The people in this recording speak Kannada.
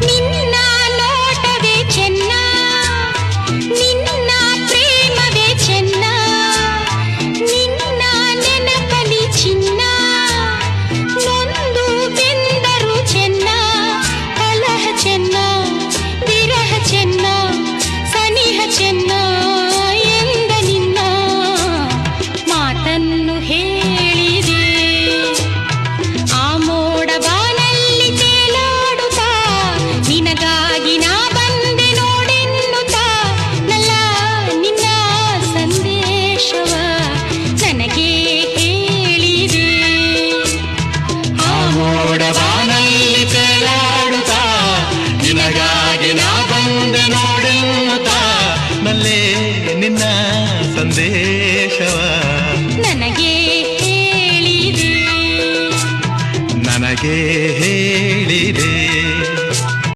ನಿನ್ನ ನೋಟವೇ ಚೆನ್ನ, ನಿನ್ನ ಪ್ರೇಮವೇ ಚೆನ್ನ, ನಿನ್ನ ನೆನಪಲಿ ಚಿನ್ನ, ನೊಂದು ಬೆಂದರು ಚೆನ್ನ, ಕಲಹ ಚೆನ್ನ, ವಿರಹ ಚೆನ್ನ, ಸನಿಹ ಚೆನ್ನ ಎಂದ ನಿನ್ನ ಮಾತನ್ನು ಹೇಳಿದೆ. ಆ ಮೋಡ ಬಾನಲ್ಲಿ ತೇಲಾಡುತ್ತಾ ನಿನಗಾಗಿ ನಾ ಬಂದೆ ನೋಡೆನ್ನುತ್ತಾ ನಲ್ಲ ನಿನ್ನ ಸಂದೇಶವ ನನಗೆ ಹೇಳಿದೆ. ಆ ಮೋಡ ಬಾನಲ್ಲಿ ತೇಲಾಡುತ್ತಾ ನಿನಗಾಗಿ ನಾ ಬಂದೆ ನೋಡೆನ್ನುತ್ತಾ ನಲ್ಲೇ ನಿನ್ನ ಸಂದೇಶವ ನನಗೆ ಹೇಳಿದೆ. ನನಗೆ